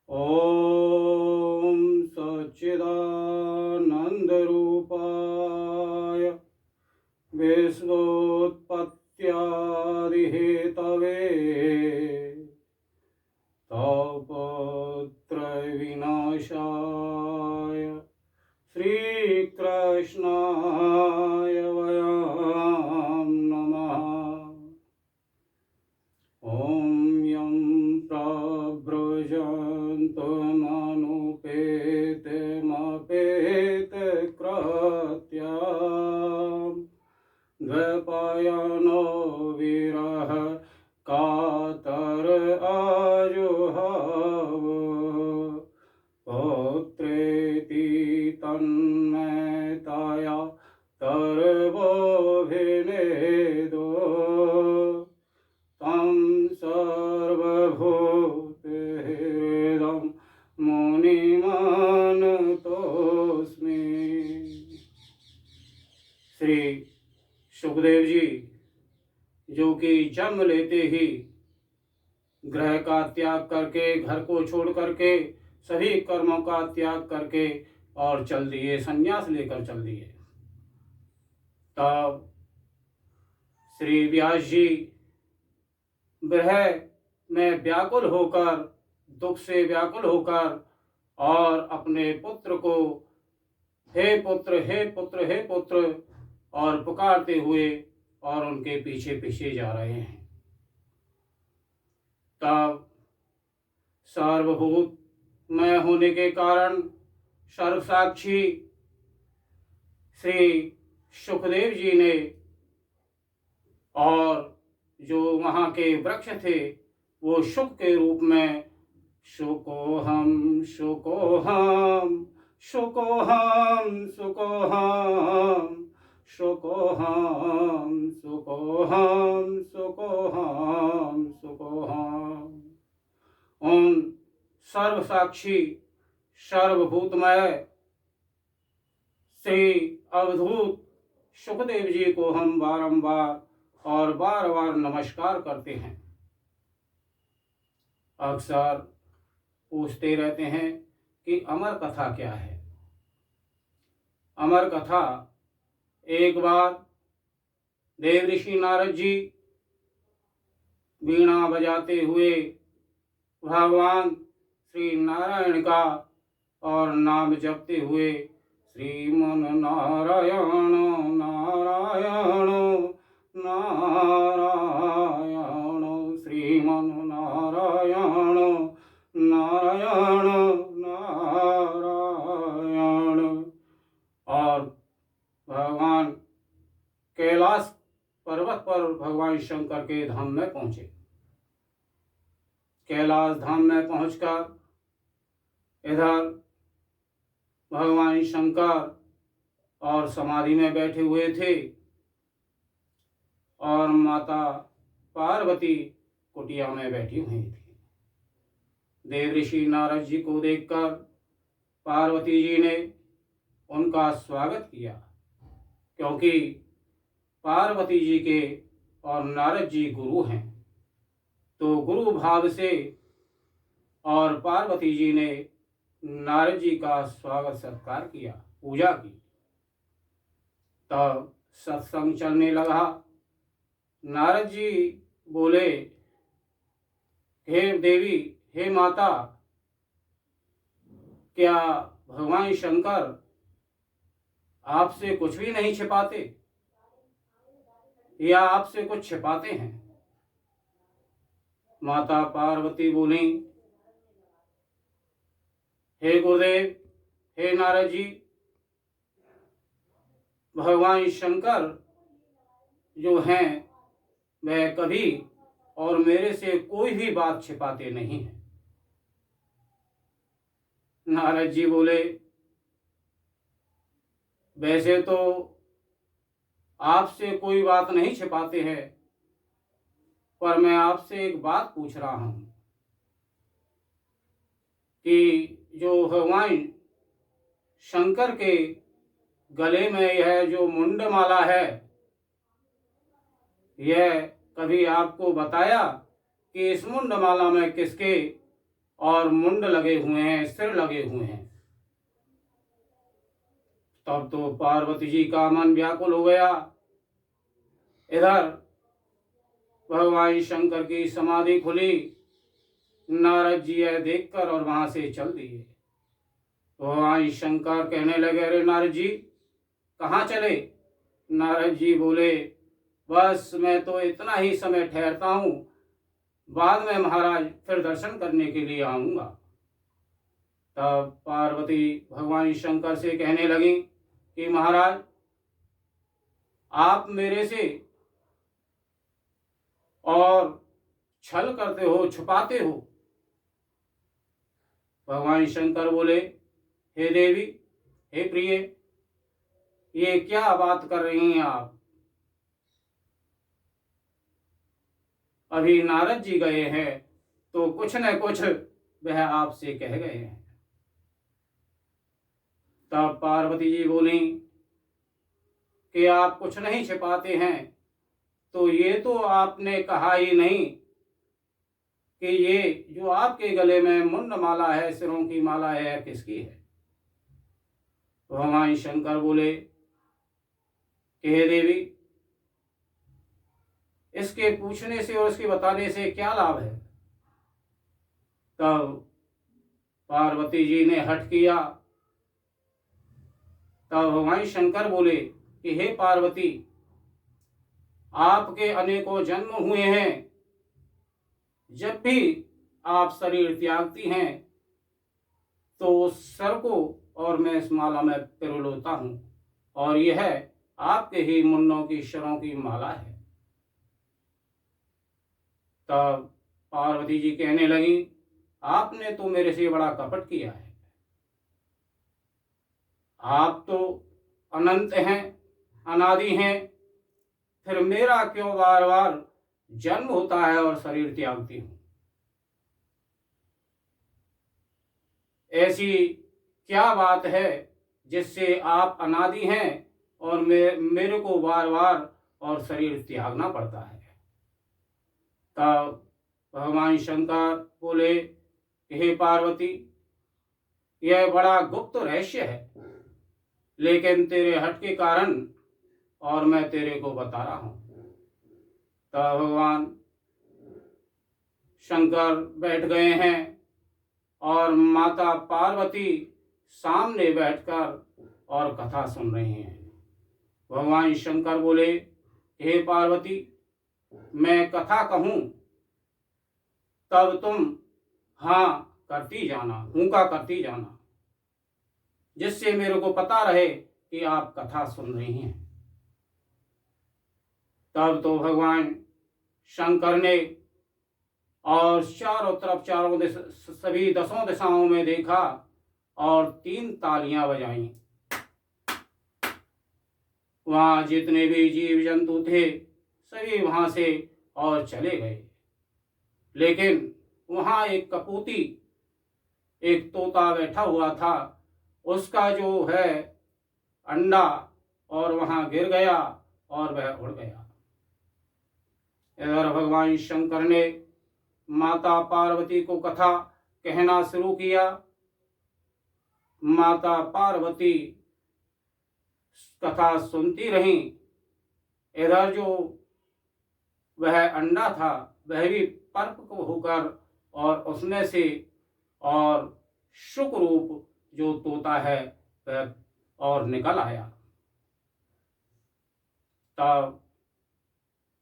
ॐ सच्चिदानन्दरूपाय विश्वोत्पत्त्यादिहेतवे तापत्रयविनाशाय श्रीकृष्णाय वयं नमः। ॐ यं प्रव्रजन्तमनुपेतमपेतकृत्यां द्वैपायनो विरह कातर आजुहाव पौत्रेति तन्मयतया तर्वोऽभिनेदो तं सर्वभूतहृदं मुनिमानतोऽस्मि। श्री सुखदेव जी, जो कि जन्म लेते ही ग्रह का त्याग करके, घर को छोड़ करके, सभी कर्मों का त्याग करके और चल दिए, संन्यास लेकर चल दिए। तब श्री व्यास जी विरह में व्याकुल होकर, दुख से व्याकुल होकर और अपने पुत्र को हे पुत्र, हे पुत्र, हे पुत्र और पुकारते हुए और उनके पीछे पीछे जा रहे हैं। तब सर्वभूतमय होने के कारण सर्वसाक्षी श्री सुखदेव जी ने और जो वहाँ के वृक्ष थे वो शुक के रूप में शुकोहम शुकोहम शुकोहम शुकोहम शुकोहम शुकोहम शुकोहम शुकोहम उन सर्वसाक्षी सर्वभूतमय श्री अवधूत सुखदेव जी को हम बारंबार और बार बार नमस्कार करते हैं। अक्सर पूछते रहते हैं कि अमर कथा क्या है। अमर कथा, एक बार देव ऋषि नारद जी वीणा बजाते हुए भगवान श्री नारायण का और नाम जपते हुए श्रीमन नारायण नारायण नारायण श्रीमन नारायण नारायण नारायण और भगवान कैलाश पर्वत पर भगवान शंकर के धाम में पहुंचे। कैलाश धाम में पहुंचकर इधर भगवान शंकर और समाधि में बैठे हुए थे और माता पार्वती कुटिया में बैठी हुई थी। देव ऋषि नारद जी को देखकर पार्वती जी ने उनका स्वागत किया, क्योंकि पार्वती जी के और नारद जी गुरु हैं। तो गुरु भाव से और पार्वती जी ने नारद जी का स्वागत सत्कार किया, पूजा की। तब सत्संग चलने लगा। नारद जी बोले, हे देवी, हे माता, क्या भगवान शंकर आपसे कुछ भी नहीं छिपाते या आपसे कुछ छिपाते हैं? माता पार्वती बोली, हे गुरुदेव, हे नारद जी, भगवान शंकर जो हैं वह कभी और मेरे से कोई भी बात छिपाते नहीं हैं। नारद जी बोले, वैसे तो आपसे कोई बात नहीं छिपाते हैं, पर मैं आपसे एक बात पूछ रहा हूं कि जो भगवान शंकर के गले में यह जो मुंडमाला है, यह कभी आपको बताया कि इस मुंडमाला में किसके और मुंड लगे हुए हैं, सिर लगे हुए हैं। तब तो पार्वती जी का मन व्याकुल हो गया। इधर भगवान शंकर की समाधि खुली। नारद जी यह देखकर और वहां से चल दिए। भगवान शंकर कहने लगे, अरे नारद जी कहाँ चले? नारद जी बोले, बस मैं तो इतना ही समय ठहरता हूँ, बाद में महाराज फिर दर्शन करने के लिए आऊंगा। तब पार्वती भगवान शंकर से कहने लगी कि महाराज आप मेरे से और छल करते हो, छुपाते हो। भगवान शंकर बोले, हे देवी, हे प्रिय, ये क्या बात कर रही हैं आप? अभी नारद जी गए हैं तो कुछ न कुछ वह आपसे कह गए हैं। तब पार्वती जी बोली कि आप कुछ नहीं छिपाते हैं, तो ये तो आपने कहा ही नहीं कि ये जो आपके गले में मुंड माला है, सिरों की माला है, किसकी है? भगवान शंकर बोले कि हे देवी, इसके पूछने से और इसके बताने से क्या लाभ है? तब पार्वती जी ने हठ किया। तब भगवान शंकर बोले कि हे पार्वती, आपके अनेकों जन्म हुए हैं, जब भी आप शरीर त्यागती हैं तो उस सर को और मैं इस माला में पिरोता हूं, और यह आपके ही मुन्नों की शरों की माला है। तब पार्वती जी कहने लगी, आपने तो मेरे से बड़ा कपट किया है। आप तो अनंत हैं, अनादि हैं, फिर मेरा क्यों बार बार जन्म होता है और शरीर त्यागती हूं? ऐसी क्या बात है जिससे आप अनादि हैं और मेरे को बार बार और शरीर त्यागना पड़ता है? तब भगवान शंकर बोले, हे पार्वती, यह बड़ा गुप्त रहस्य है, लेकिन तेरे हट के कारण और मैं तेरे को बता रहा हूं। तब भगवान शंकर बैठ गए हैं और माता पार्वती सामने बैठकर और कथा सुन रही हैं। भगवान शंकर बोले, हे पार्वती, मैं कथा कहूं तब तुम हाँ करती जाना, हूंका करती जाना, जिससे मेरे को पता रहे कि आप कथा सुन रही हैं। तब तो भगवान शंकर ने और चारों तरफ, सभी 10 दिशाओं में देखा और 3 तालियां बजाई। वहां जितने भी जीव जंतु थे सभी वहां से और चले गए, लेकिन वहां एक कपूती, एक तोता बैठा हुआ था, उसका जो है अंडा और वहां गिर गया और वह उड़ गया। इधर भगवान शंकर ने माता पार्वती को कथा कहना शुरू किया। माता पार्वती कथा सुनती रही। इधर जो वह अंडा था वह भी परिपक्व होकर और उसमें से और शुक रूप जो तोता है वह और निकल आया। तब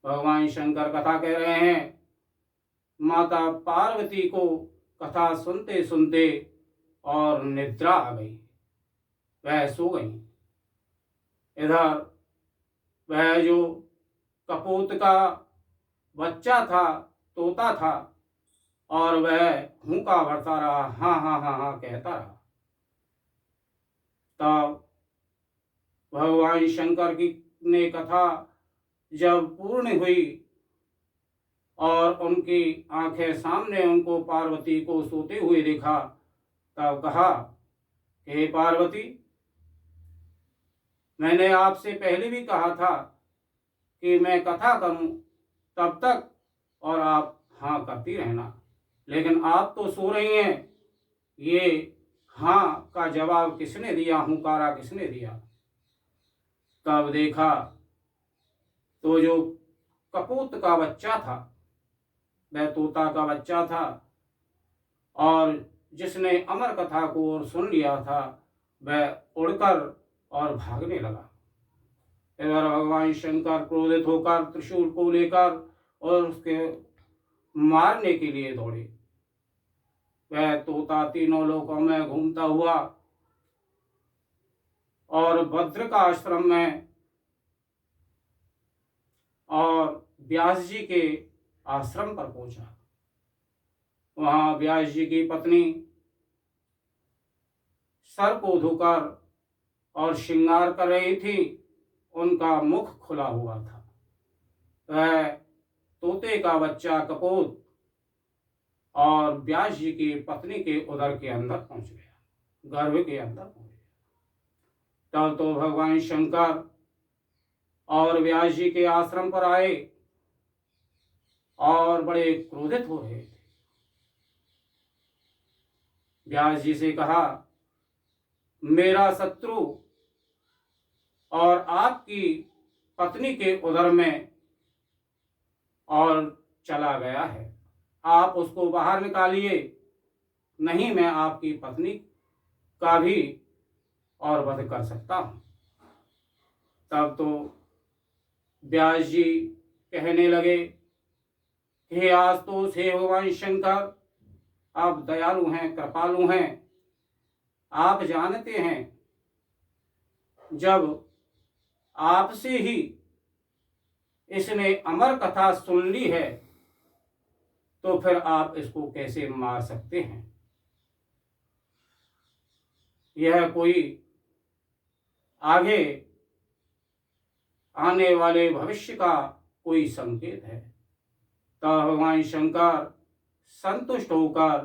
भगवान शंकर कथा कह रहे हैं। माता पार्वती को कथा सुनते सुनते और निद्रा आ गई, वह सो गई। इधर वह जो कपूत का बच्चा था, तोता था, और वह हुंका भरता रहा, हाँ हाँ हाँ हाँ कहता रहा। तब भगवान शंकर की ने कथा जब पूर्ण हुई और उनकी आंखें सामने उनको पार्वती को सोते हुए देखा, तब कहा, हे पार्वती, मैंने आपसे पहले भी कहा था कि मैं कथा करूं तब तक और आप हाँ करती रहना, लेकिन आप तो सो रही हैं। ये हाँ का जवाब किसने दिया, हुंकारा किसने दिया? तब देखा तो जो कपूत का बच्चा था, वह तोता का बच्चा था, और जिसने अमर कथा को और सुन लिया था, वह उड़कर और भागने लगा। इधर भगवान शंकर क्रोधित होकर त्रिशूल को लेकर और उसके मारने के लिए दौड़े। वह तोता तीनों लोकों में घूमता हुआ और भद्र का आश्रम में और व्यास जी के आश्रम पर पहुंचा। वहां व्यास जी की पत्नी सर को धोकर और श्रृंगार कर रही थी। उनका मुख खुला हुआ था। वह तोते का बच्चा कपूत और व्यास जी की पत्नी के उदर के अंदर पहुंच गया, गर्भ के अंदर पहुंच गया। तब तो भगवान शंकर और व्यास जी के आश्रम पर आए और बड़े क्रोधित हो रहे थे। व्यास जी से कहा, मेरा शत्रु और आपकी पत्नी के उदर में और चला गया है, आप उसको बाहर निकालिए, नहीं मैं आपकी पत्नी का भी और वध कर सकता हूं। तब तो व्यास जी कहने लगे, हे आस्तोष, हे भगवान शंकर, आप दयालु हैं, कृपालु हैं। आप जानते हैं जब आपसे ही इसने अमर कथा सुन ली है तो फिर आप इसको कैसे मार सकते हैं? यह कोई आगे आने वाले भविष्य का कोई संकेत है। तब भगवान शंकर संतुष्ट होकर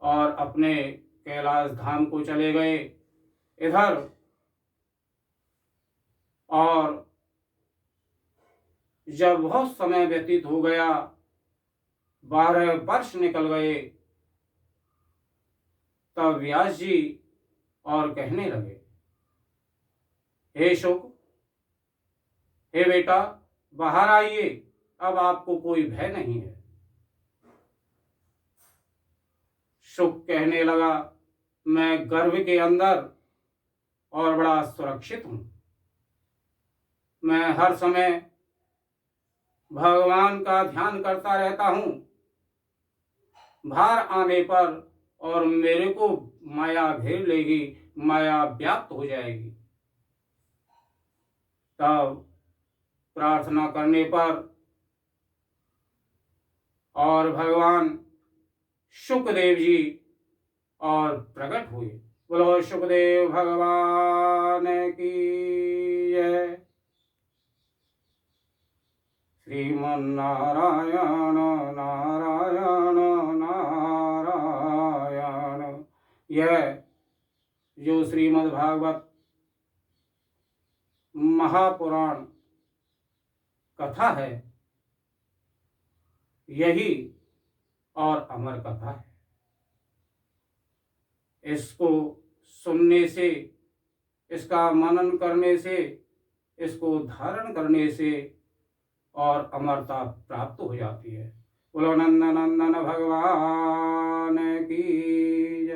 और अपने कैलाश धाम को चले गए। इधर और जब बहुत समय व्यतीत हो गया, 12 वर्ष निकल गए, तब व्यास जी और कहने लगे, हे शुक, हे बेटा, बाहर आइए, अब आपको कोई भय नहीं है। शुक कहने लगा, मैं गर्भ के अंदर और बड़ा सुरक्षित हूं। मैं हर समय भगवान का ध्यान करता रहता हूं। भार आने पर और मेरे को माया घेर लेगी, माया व्याप्त हो जाएगी। तब प्रार्थना करने पर और भगवान शुकदेव जी और प्रकट हुए। बोलो शुकदेव भगवान की जय। श्रीमन्नारायण नारायण नारायण। यह जो श्रीमद् भागवत महापुराण कथा है, यही और अमर कथा है। इसको सुनने से, इसका मनन करने से, इसको धारण करने से और अमरता प्राप्त हो जाती है। बोलो नंदन नंदन भगवान की जय।